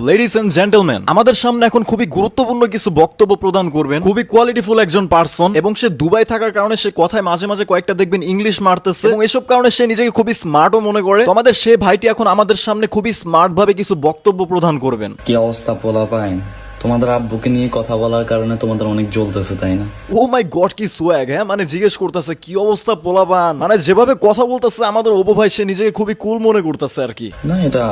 Ladies and gentleman, আমাদের সামনে এখন খুবই গুরুত্বপূর্ণ কিছু বক্তব্য প্রদান করবেন খুবই কোয়ালিটিফুল একজন পার্সন, এবং সে দুবাই থাকার কারণে সে কথায় মাঝে মাঝে কয়েকটা দেখবেন ইংলিশ মারতেছে, এবং এসব কারণে সে নিজেকে খুবই স্মার্টও মনে করে। তো আমাদের সে ভাইটি এখন আমাদের সামনে খুবই স্মার্ট ভাবে কিছু বক্তব্য প্রদান করবেন। কি অবস্থা পোলাপাইন? তোমাদের আব্বুকে নিয়ে কথা বলার কারণে তোমাদের অনেক জ্বলতেছে, তাই না? ও মাই গড, কি সোয়াগ! হ্যাঁ, মানে জিজ্ঞেস করতেছে কি অবস্থা পোলাপান, মানে যেভাবে কথা বলতেছে আমাদের অপু ভাই, সে নিজেকে খুবই কুল মনে করতেছে আর কি। না, এটা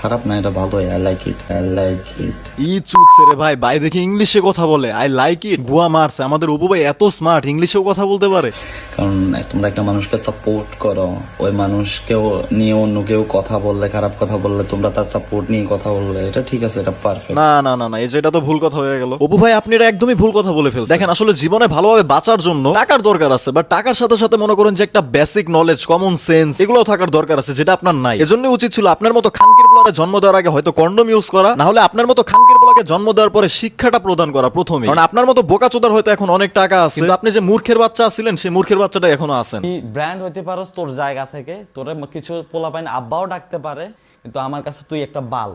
খারাপ না, এটা ভালো। I like it, I like it. ই চুটছে রে ভাই, বাইরে দেখি ইংলিশে কথা বলে, আই লাইক ইট গুয়া মারছে। আমাদের অপু ভাই এত স্মার্ট, ইংলিশেও কথা বলতে পারে। কারণ তোমরা একটা মানুষকে সাপোর্ট করো, ওই মানুষকেও নিয়ে অন্য কেউ কথা বললে, খারাপ কথা বললে, তোমরা তার সাপোর্ট নিয়ে কথা বললে, এটা ঠিক আছে, এটা পারফেক্ট। না না না না, এই যে এটা তো ভুল কথা হয়ে গেল অপু ভাই, আপনি এটা একদমই ভুল কথা বলে ফেলছেন। দেখেন, আসলে জীবনে ভালোভাবে বাঁচার জন্য টাকার দরকার আছে, বাট টাকার সাথে সাথে মনে করেন যে একটা বেসিক নলেজ, কমন সেন্স, এগুলো থাকার দরকার আছে, যেটা আপনার নাই। এজন্য উচিত ছিল আপনার মতো খানকির পোলারে জন্ম দেওয়ার আগে হয়তো কন্ডম ইউজ করা, না হলে আপনার মতো খানকির পোলাকে জন্ম দেওয়ার পরে শিক্ষাটা প্রদান করা প্রথমে। কারণ আপনার মতো বোকাচোদার হয়তো এখন অনেক টাকা আছে, কিন্তু আপনি যে মূর্খের বাচ্চা ছিলেন, সেই মূর্খের বাচ্চাটা এখনো আছেন। ব্র্যান্ড হইতে পারোস তোর জায়গা থেকে, তোরে কিছু পোলাপাইন আব্বাও ডাকতে পারে, কিন্তু আমার কাছে তুই একটা বাল।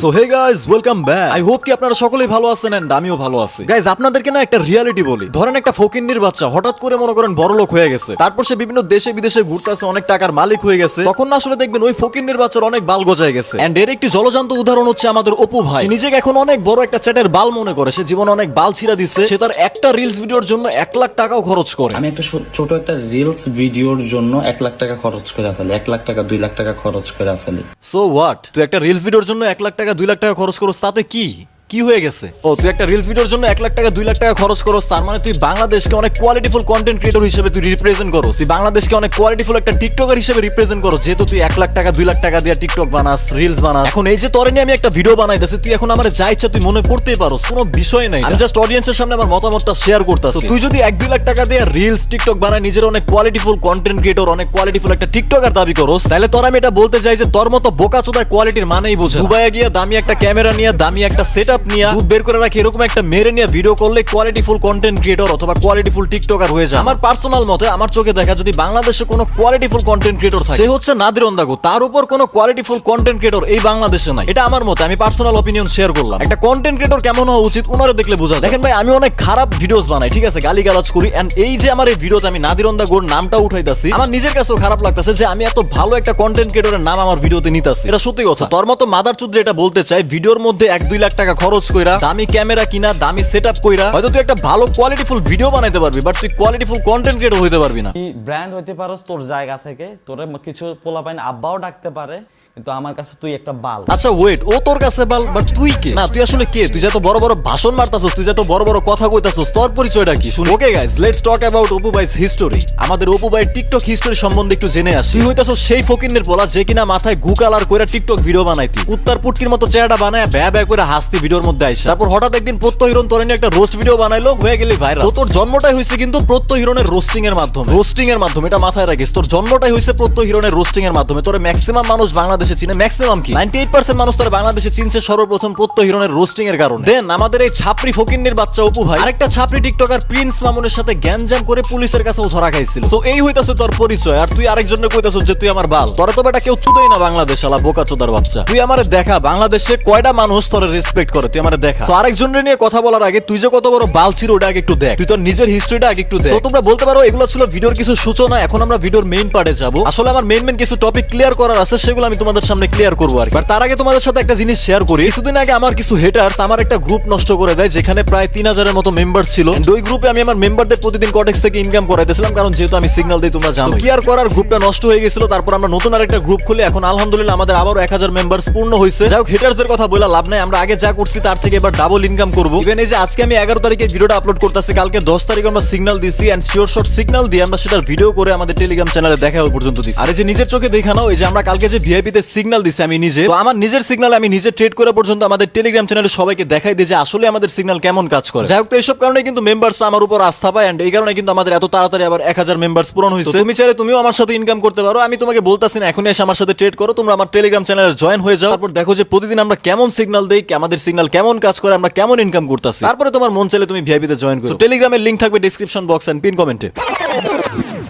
So hey guys, welcome back. I hope কি আপনারা সকলেই ভালো আছেন এন্ড আমিও ভালো আছি। গাইস, আপনাদেরকে না একটা রিয়ালিটি বলি। ধরেন একটা ফকিন্নির বাচ্চা হঠাৎ করে মনে করেন বড়লোক হয়ে গেছে, তারপর সে বিভিন্ন দেশে বিদেশে ঘুরতেছে, অনেক টাকার মালিক হয়ে গেছে। তখন না আসলে দেখবেন ওই ফকিন্নির বাচ্চার অনেক বাল গজায় গেছে। এন্ড এর একটি জলজান্ত উদাহরণ হচ্ছে আমাদের অপু ভাই। সে নিজেকে এখন অনেক বড় একটা চ্যাটের বাল মনে করে, সে জীবনে অনেক বাল ছিঁড়া দিচ্ছে। সে তার একটা রিলস ভিডিওর জন্য 1 লাখ টাকাও খরচ করে। আমি একটা ছোট একটা রিলস ভিডিওর জন্য 1 লাখ টাকা খরচ করে ফেলি, 1 লাখ টাকা 2 লাখ টাকা খরচ করে ফেলি। So what? তুই একটা রিলস ভিডিওর জন্য 1 লাখ টাকা 2 লাখ টাকা খরচ করছ, তাতে কি হয়ে গেছে? ও, তুই একটা রিলস ভিডিওর জন্য 1 লাখ টাকা 2 লাখ টাকা খরচ করছ, তার মানে তুই বাংলাদেশকে অনেক কোয়ালিটিফুল কন্টেন্ট ক্রিয়েটর হিসেবে তুই রিপ্রেজেন্ট করছ। তুই বাংলাদেশকে অনেক কোয়ালিটিফুল একটা টিকটকার হিসেবে রিপ্রেজেন্ট করছ, যেহেতু তুই 1 লাখ টাকা 2 লাখ টাকা দিয়ে টিকটক বানাস, রিলস বানাস। এখন এই যে তোরে নিয়ে আমি একটা ভিডিও বানাইতেছি, তুই এখন আমার যা ইচ্ছা তুই মনে করতেই পারোস, কোনো বিষয় নাই। আমি জাস্ট অডিয়েন্সের সামনে আমার মতামতটা শেয়ার করতেছি। তুই যদি 1-2 লাখ টাকা দিয়ে রিলস টিকটক বানায় নিজের অনেক কোয়ালিটিফুল কন্টেন্ট ক্রিয়েটর, অনেক কোয়ালিটিফুল একটা টিকটকার দাবি করস, তাহলে তোর আমি এটা বলতে চাই যে তোর মতো বোকাচোদা কোয়ালিটির মানেই বোঝে। দুবাইয়ে গিয়ে দামি একটা ক্যামেরা নিয়ে, দামি একটা সেটআপ নিয়ে, বের করে রাখি এরকম একটা মেরে নিয়ে ভিডিও করলে কোয়ালিটিফুল কন্টেন্ট ক্রিয়েটর অথবা কোয়ালিটিফুল টিকটকার হয়ে যায়। আমার পার্সোনাল মতে, আমার চোখে দেখা, যদি বাংলাদেশে কোনো কোয়ালিটিফুল কন্টেন্ট ক্রিয়েটর থাকে, সে হচ্ছে নাদির অন্দাগো। তার উপর কোনো কোয়ালিটিফুল কন্টেন্ট ক্রিয়েটর এই বাংলাদেশে নাই। এটা আমার মতে, আমি পার্সোনাল অপিনিয়ন শেয়ার করলাম। একটা কন্টেন্ট ক্রিয়েটর কেমন হওয়া উচিত উনারে দেখলে বোঝা যায়। দেখেন ভাই, আমি অনেক খারাপ ভিডিওস বানাই, ঠিক আছে, গালিগালাজ করি, এন্ড এই যে আমার এই ভিডিওতে আমি নাদির অন্দাগোর নামটা উঠাইতাছি, আমার নিজের কাছেও খারাপ লাগতেছে যে আমি এত ভালো একটা কন্টেন্ট ক্রিয়েটরের নাম আমার ভিডিওতে নিতাছি। এটা সত্যি কথা। তোর মতো মাদারচুদ এটা বলতে চাই, ভিডিওর মধ্যে 1-2 লাখ টাকা খরচ কইরা, দামি ক্যামেরা কিনা, দামি সেটআপ কইরা হয়তো তুই একটা ভালো কোয়ালিটিফুল ভিডিও বানাইতে পারবি, বাট তুই কোয়ালিটিফুল কন্টেন্ট ক্রিয়েটর হইতে পারবি না। ব্র্যান্ড হইতে পারোস তোর জায়গা থেকে, তোরে কিছু পোলাপাইন আব্বাও ডাকতে পারে, কিন্তু আমার কাছে তুই একটা বাল। আচ্ছা ওয়েট, ও তোর কাছে বাল, বাট তুই কে? না, তুই আসলে কে? তুই যত বড় বড় ভাষণ মারতাছস, তুই যত বড় বড় কথা কইতাছস, তোর পরিচয়টা কি শুনি? Okay guys, let's talk about Apu vice history. আমাদের অপু ভাইয়ের টিকটক হিস্টোরি সম্বন্ধে একটু জেনে আসি। তুই হইতাছস সেই ফকিন্নের পোলা যে কিনা মাথায় গু কালার কইরা টিকটক ভিডিও বানাইতি, উত্তর পুটকির মতো চেহারা বানায় ব্যা ব্যা করে হাসতি ভিডিওর মধ্যে আইসা। তারপর হঠাৎ একদিন প্রত্যয় হিরণ তোরে নিয়ে একটা রোস্ট ভিডিও বানাইলো, হয়ে গেলি ভাইরাল। তোর জন্মটাই হইছে কিন্তু প্রত্যয় হিরণের রোস্টিং এর মাধ্যমে। রোস্টিং এর মাধ্যমে, এটা মাথায় রাখিস, তোর জন্মটাই হইছে প্রত্যয় হিরণের রোস্টিং এর মাধ্যমে। তোরে ম্যাক্সিমাম মানুষ বাংলাদেশে চিনে, ম্যাক্সিমাম 98% মানুষ তারা বাংলাদেশে চিনছে সর্বপ্রথম প্রত্যয় হিরণের রোস্টিং এর কারণে। দেন আমাদের এই ছাপরি ফকিন্নির বাচ্চা অপু ভাই আরেকটা ছাপরি টিকটকার প্রিন্স মামুনের সাথে গ্যাঞ্জাম করে পুলিশের কাছেও ধরা খাইছিল। তো এই হইতাছে তোর পরিচয়, আর তুই আরেকজনের কইতাছস যে তুই আমার বাল। তোরা তো বেটা কেউ চুদেই না বাংলাদেশ, শালা বোকাচোদার বাচ্চা। তুই আমারে দেখা, বাংলাদেশে কয়টা মানুষ তোরে রেসপেক্ট করে, তুই আমারে দেখা। তো আরেকজনের নিয়ে কথা বলার আগে তুই যে কত বড় বাল ছিল ওটা আগে একটু দেখ, তুই তোর নিজের হিস্ট্রিটা আগে একটু দেখ। তো তোমরা বলতে পারো এগুলো ছিল ভিডিওর কিছু সূচনা, এখন আমরা ভিডিওর মেইন পার্টে যাব। আসলে আমার মেইন কিছু টপিক ক্লিয়ার করার আছে, সেগুলো আমি তোমাদের সামনে ক্লিয়ার করবো আর কি। তার আগে তোমাদের সাথে একটা জিনিস শেয়ার করি। কিছুদিন আগে আমার কিছু হেটার্স আমার একটা গ্রুপ নষ্ট করে দেয়, যেখানে প্রায় 3000 এর মতো মেম্বার ছিল। ওই গ্রুপে আমি আমার মেম্বারদের প্রতিদিন কটেক্স থেকে ইনকাম করাইতেছিলাম, কারণ যেহেতু আমি সিগন্যাল দিই, তোমরা জানো। কি আর করার, গ্রুপটা নষ্ট হয়ে গেছিল। তারপর আমরা নতুন আরেকটা গ্রুপ খুলে এখন আলহামদুলিল্লাহ আমাদের আবারও 1000 মেম্বার্স পূর্ণ হয়েছে। যাই হোক, হেটার্সদের কথা বলে লাভ নাই, আমরা আগে যা করছি তার থেকে এবার ডাবল ইনকাম করবো। ইভেন এই যে আজকে আমি 11 তারিখে ভিডিওটা আপলোড করতেছি, কালকে 10 তারিখে আমরা সিগন্যাল দিছি, এন্ড শিওর শর্ট সিগন্যাল দিয়ে আমরা সেটার ভিডিও করে আমাদের টেলিগ্রাম চ্যানেলে দেখা পর্যন্ত দিছি। আর এই যে নিজের চোখে দেখানো, এই যে আমরা কালকে যে ভিআইপি তে সিগন্যাল দিছি আমি নিজে, তো আমার নিজের সিগন্যাল আমি নিজে ট্রেড করে পর্যন্ত আমাদের টেলিগ্রাম চ্যানেলে সবাইকে দেখাই দিই যে আসলে আমাদের সিগন্যাল কেমন কাজ করে। যাই হোক, তো এইসব কারণে কিন্তু মেম্বারস আমার উপর আস্থা পায়, এন্ড এই কারণে কিন্তু আমাদের এত তাড়াতাড়ি আবার 1000 মেম্বারস পূরণ হয়েছে। তুমি চাইলে তুমিও আমার সাথে ইনকাম করতে পারো, আমি তোমাকে বলতাছি না এখনই এসে আমার সাথে ট্রেড করো। তোমরা আমার টেলিগ্রাম চ্যানেলে জয়েন হয়ে যাও, তারপর দেখো যে প্রতিদিন আমরা কেমন সিগন্যাল দেই, আমাদের সিগন্যাল কেমন কাজ করে, আমরা কেমন ইনকাম করতেছি। তারপরে তোমার মন চাইলে তুমি ভিআইপি তে জয়েন করো। টেলিগ্রামের লিংক থাকবে ডেসক্রিপশন বক্স এন্ড পিন কমেন্টে।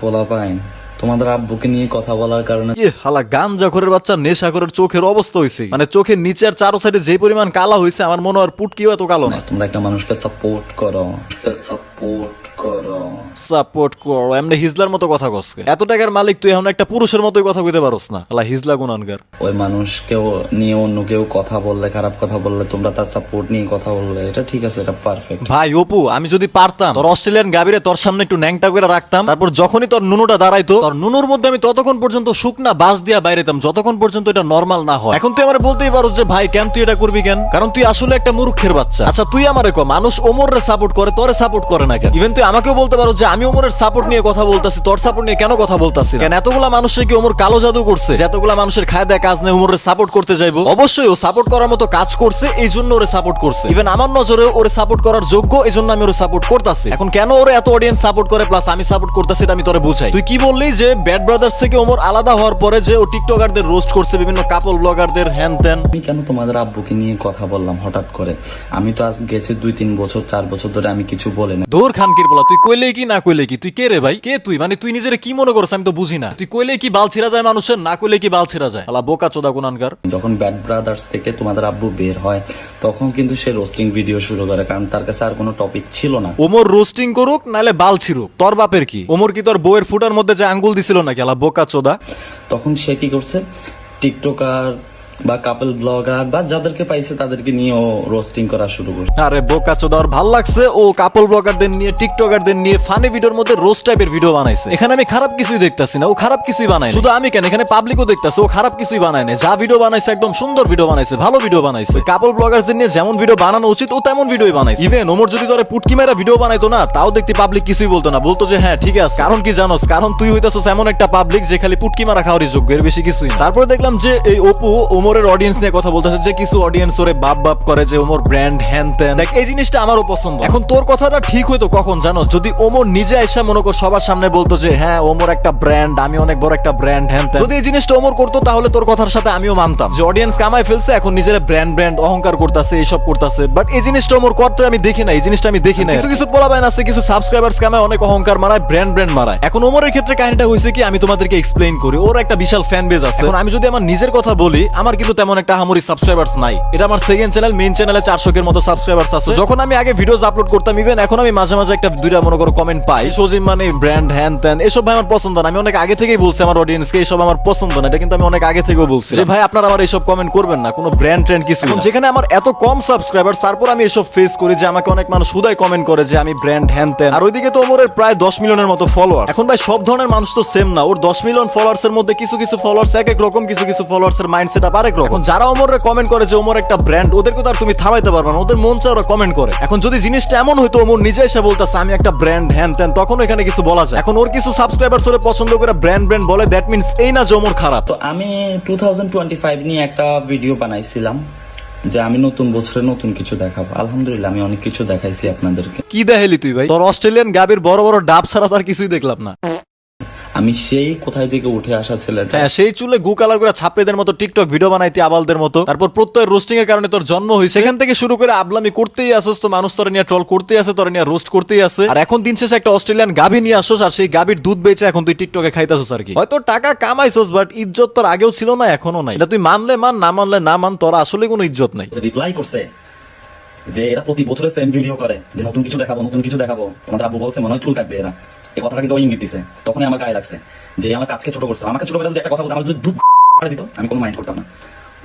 পোলাপাইন তোমাদের আব্বুকে নিয়ে কথা বলার কারণে হালা গাঞ্জাখোরের বাচ্চা নেশাখোরের চোখের অবস্থা হয়েছে, মানে চোখের নিচে আর চারো সাইডে যে পরিমাণ কালা হয়েছে আমার মনে হয় পুটকিও এত কালো না। তোমরা একটা মানুষকে সাপোর্ট করো, সাপোর্ট করো এমনি হিজলার মতো কথা কসকে, এত টাকার মালিক তুই এখন একটা পুরুষের মতোই কথা কইতে পারোস না। হালা হিজলা গুনানগার। ওই মানুষকেও নিয়ে অন্য কেউ কথা বললে, খারাপ কথা বললে, তোমরা তার সাপোর্ট নিয়ে কথা বললে, এটা ঠিক আছে, এটা পারফেক্ট। ভাই অপু, আমি যদি পারতাম তোর অস্ট্রেলিয়ান গাবিরে তোর সামনে একটু ন্যাংটা করে রাখতাম, তারপর যখনই তোর নুনুটা দাঁড়াইতো তোর নুনুর মধ্যে আমি ততক্ষণ পর্যন্ত শুকনা বাস দিয়া বাইরেতাম যতক্ষণ পর্যন্ত এটা নরমাল না হয়। এখন তুই আমার বলতেই পারোস যে ভাই কেন তুই এটা করবি কেন, কারণ তুই আসলে একটা মূর্খের বাচ্চা। আচ্ছা তুই আমারে কো মানুষ ওমরের সাপোর্ট করে তোরে সাপোর্ট করে না কেন? ইভেন তুই আমাকেও বলতে পারো যে আমি ওমরের সাপোর্ট নিয়ে কথা বলতাছি, তোর সাপোর্ট নিয়ে কেন কথা বলতাছি? কেন এতগুলা মানুষের কি ওমর কালো জাদু করছে যে এতগুলা মানুষের খায় দেয় কাজ নেই ওমরের সাপোর্ট করতে যাইবো? অবশ্যই ও সাপোর্ট করার মতো কাজ করছে, এই জন্য ওরে সাপোর্ট করছে। ইভেন আমার নজরে ওরে সাপোর্ট করার যোগ্য, এই জন্য আমি ওরে সাপোর্ট করতেছি। এখন কেন ওরে এত অডিয়েন্স সাপোর্ট করে প্লাস আমি সাপোর্ট করতেছি এটা আমি তোরে বুঝাই। তুই কি বললি যে ব্যাড ব্রাদার্স থেকে ওমর আলাদা হওয়ার পরে যে ও টিকটকারদের রোস্ট করছে, বিভিন্ন কাপল ব্লগারদের হ্যান ত্যান। আমি কেন তোমাদের আব্বুকে নিয়ে কথা বললাম হঠাৎ করে? আমি তো আজ গেছি 2-3 বছর 4 বছর ধরে আমি কিছু বলি না। দূর খানকির বলা, তুই কইলে কি না কইলে কি? তুই কে রে ভাই? কে তুই? মানে তুই নিজের কি মনে করছ আমি তো বুঝি না। তুই কইলে কি বাল ছিড়া যায় মানুষের, না কইলে কি বাল ছিড়া যায়? আলা বোকা চোদা গুনানগার। যখন ব্যাড ব্রাদার্স থেকে তোমাদের আব্বু বের হয় তখন কিন্তু সে রোস্টিং ভিডিও শুরু করে, কারণ তার কাছে আর কোনো টপিক ছিল না। ওমর রোস্টিং করুক নালে বাল ছিড়ুক, তোর বাপের কি? ওমর কি তোর বউয়ের ফুটার মধ্যে যে আঙ্গুল দিছিল নাকি? আলা বোকা চোদা। তখন সে কি করছে, টিকটকার বা কাপল ব্লগার বা যাদেরকে পাইছে তাদেরকে নিয়ে ও রোস্টিং করা শুরু করছে। আরে বোকা চোদা, ওর ভাল লাগছে ও কাপল ব্লগারদের নিয়ে টিকটকারদের নিয়ে ফানি ভিডিওর মধ্যে রোস্ট টাইপের ভিডিও বানাইছে। এখানে আমি খারাপ কিছুই দেখতাছি না, ও খারাপ কিছুই বানায় না। শুধু আমি কেন, এখানে পাবলিকও দেখতাছে ও খারাপ কিছুই বানায় না। যা ভিডিও বানাইছে একদম সুন্দর ভিডিও বানাইছে, ভালো ভিডিও বানাইছে। কাপল ব্লগারদের নিয়ে যেমন ভিডিও বানানো উচিত ও তেমন ভিডিওই বানাইছে। ইভেন ওমর যদি তোরে পুটকি মেরা ভিডিও বানাইতো না তাও দেখতে পাবলিক কিছুই বলতো না, বলতো যে হ্যাঁ ঠিক আছে। কারণ কি জানোস? কারণ তুই হইতাছস এমন একটা পাবলিক যে খালি পুটকি মারা খাওয়ারই যোগ্য, এর বেশি কিছুই না। তারপরে দেখলাম যে এই অপু ওমরের অডিয়েন্স নিয়ে কথা বলতেছে, যে কিছু অডিয়েন্স ওরে বাপ বাপ করে যে ওমর ব্র্যান্ড হ্যান ত্যান। দেখ এই জিনিসটা আমারও পছন্দ। এখন তোর কথাটা ঠিক হইতো কখন জানো? যদি ওমর নিজে আইসা মনে কর সবার সামনে বলতো যে হ্যাঁ ওমর একটা ব্র্যান্ড, আমি অনেক বড় একটা ব্র্যান্ড হ্যান ত্যান। যদি এই জিনিসটা ওমর করতো তাহলে তোর কথার সাথে আমিও মানতাম যে অডিয়েন্স কামাই ফেলছে, এখন নিজের ব্র্যান্ড ব্র্যান্ড অহংকার করতেছে, এইসব করতেছে। বাট এই জিনিসটা ওমর করতে আমি দেখি না, এই জিনিসটা আমি দেখি না। কিছু কিছু পোলাপাইন আছে, কিছু সাবস্ক্রাইবার্স কামায় অনেক অহংকার মারায়, ব্র্যান্ড ব্র্যান্ড মারায়। এখন ওমরের ক্ষেত্রে কাহিনীটা হয়েছে কি আমি তোমাদেরকে এক্সপ্লেইন করি। ওর একটা বিশাল ফ্যান বেজ আছে। এখন আমি যদি আমার নিজের কথা বলি, আমার কিন্তু তেমন একটা হামুরি সাবস্ক্রাইবার্স নাই। এটা আমার সেকেন্ড চ্যানেল, মেইন চ্যানেলে 400 এর মতো সাবস্ক্রাইবার্স আছে। যখন আমি আগে ভিডিওস আপলোড করতাম, ইভেন এখন আমি মাঝে মাঝে একটা দুইটা মনে করো কমেন্ট পাই, সজিম মানে ব্র্যান্ড হ্যান ত্যান, এসব ভাই আমার পছন্দ না। আমি অনেক আগে থেকেই বলছি আমার অডিয়েন্সকে এসব আমার পছন্দ না। এটা কিন্তু আমি অনেক আগে থেকেও বলছি যে ভাই আপনারা আমার এইসব কমেন্ট করবেন না, কোনো ব্র্যান্ড ট্রেন্ড কিছু না। যেখানে আমার এত কম সাবস্ক্রাইবার, তারপর আমি এসব ফেস করি যে আমাকে অনেক মানুষ হুদায় কমেন্ট করে যে আমি ব্র্যান্ড হ্যান ত্যান। আর ওইদিকে তো ওমরের প্রায় 10 মিলিয়নের মতো ফলোয়ার। এখন ভাই সব ধরনের মানুষ তো সেম না। ওর 10 মিলিয়ন ফলোয়ার্স এর মধ্যে কিছু কিছু ফলোয়ার্স এক এক রকম, কিছু কিছু ফলোয়ার্স এর মাইন্ডসেট আরেক রকম। এখন যারা ওমরে কমেন্ট করে যে ওমর একটা ব্র্যান্ড, ওদেরকে তো আর তুমি থামাইতে পারবে না, ওদের মন চায় ওরা কমেন্ট করে। এখন যদি জিনিসটা এমন হইতো ওমর নিজে এসে বলতাছে আমি একটা ব্র্যান্ড হ্যান ত্যান, তখন এখানে কিছু বলা যায়। এখন ওর কিছু সাবস্ক্রাইবার্স ওরে পছন্দ করে ব্র্যান্ড ব্র্যান্ড বলে, দ্যাট মিন্স এই না যে ওমর খারাপ। তো আমি 2025 নিয়ে একটা ভিডিও বানাইছিলাম যে আমি নতুন বছরে নতুন কিছু দেখাবো। আলহামদুলিল্লাহ আমি অনেক কিছু দেখাইছি আপনাদেরকে। কি দেখাইলি তুই ভাই? তোর অস্ট্রেলিয়ান গাবির বড় বড় ডাব ছাড়া তার কিছুই দেখলাম না। আমি সেই কোথায় থেকে উঠে আসা ছেলেটা। হ্যাঁ, সেই চুলে গু কালার করে ছাপড়েদের মতো টিকটক ভিডিও বানাইতে আবালদের মতো। তারপর প্রত্যয় রোস্টিং এর কারণে তোর জন্ম হয়েছে, সেখান থেকে শুরু করে আবলামি করতেই আসোস। তো মানুষ তোর নিয়ে ট্রল করতেই আছে, তোর নিয়ে রোস্ট করতেই আছে। আর এখন দিন শেষে একটা অস্ট্রেলিয়ান গাভী নিয়ে আসোস, আর সেই গাভীর দুধ বেচে এখন তুই টিকটকে খাইতাছস আর কি। হয়তো টাকা কামাইছস, বাট ইজ্জত তোর আগেও ছিল না, এখনো নাই। এটা তুই মানলে মান, না মানলে না মান, তোর আসলে কোনো ইজ্জত নাই। রিপ্লাই করছে যে এরা প্রতি বছরে সেম ভিডিও করে যে নতুন কিছু দেখাবো, নতুন কিছু দেখাবো। তোমাদের আব্বু বলছে মনে হয় চুল কাটবে এরা। এই কথাটা কিন্তু ইঙ্গিত দিছে। তখনই আমার গায়ে লাগছে যে আমার কাজকে ছোট করছে। আমাকে ছোট করে যদি একটা কথা বলতো, আমার যদি দুধ দিত আমি কোনো মাইন্ড করতাম না।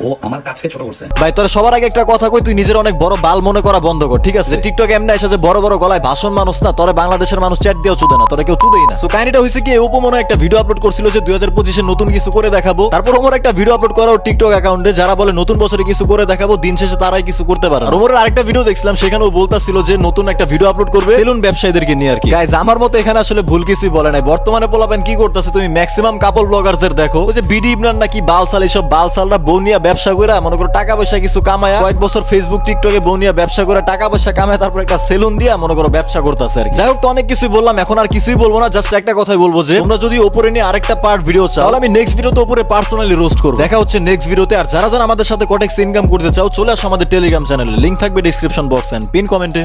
ও আমার কাজকে ছোট করছে। ভাই তোর সবার আগে একটা কথা কই, তুই নিজের অনেক বড় বাল মনে করা বন্ধ কর, ঠিক আছে? টিকটক এমনি এসে যে বড় বড় গলায় ভাষণ মানুষ না, তোরে বাংলাদেশের মানুষ চ্যাট দিয়েও চুদে না, তোরে কেউ চুদেই না। সো কাহিনীটা হইছে কি, ওপো মনে একটা ভিডিও আপলোড করছিল যে 2025 নতুন কিছু করে দেখাবো। তারপর ওমর একটা ভিডিও আপলোড করা ওর টিকটক অ্যাকাউন্টে, যারা বলে নতুন বছরে কিছু করে দেখাবো, দিন শেষে তারাই কিছু করতে পারে। আর ওমরের আরেকটা ভিডিও দেখছিলাম, সেখানে ও বলতাছিল যে নতুন একটা ভিডিও আপলোড করবে সেলুন ব্যবসায়ীদেরকে নিয়ে আর কি। গাইস আমার মতে এখানে আসলে ভুল কিছুই বলে নাই। বর্তমানে পোলাপেন কি করতেছে, তুমি ম্যাক্সিমাম কাপল ব্লগারদের দেখো, ওই যে বিডি ইমরান নাকি বালসাল, এইসব বালসালরা বউনিয়া ব্যবসা করে মনে করো টাকা পয়সা কিছু কামায়, কয়েক বছর ফেসবুক টিকটকে বউনিয়া ব্যবসা করে টাকা পয়সা কামায়, তারপর একটা সেলুন দিয়া মনে করো ব্যবসা করতেছে আর কি। যাই হোক, তো অনেক কিছুই বললাম, এখন আর কিছুই বলবো না। জাস্ট একটা কথাই বলবো যে তোমরা যদি ওপরে নিয়ে আরেকটা পার্ট ভিডিও চাও, তাহলে আমি নেক্সট ভিডিওতে ওপরে পার্সোনালি রোস্ট করব। দেখা হচ্ছে নেক্সট ভিডিওতে। আর যারা যারা আমাদের সাথে কটেক্স ইনকাম করতে চাও, চলে আসো আমাদের টেলিগ্রাম চ্যানেলে, লিংক থাকবে ডেসক্রিপশন বক্স এন্ড পিন কমেন্টে।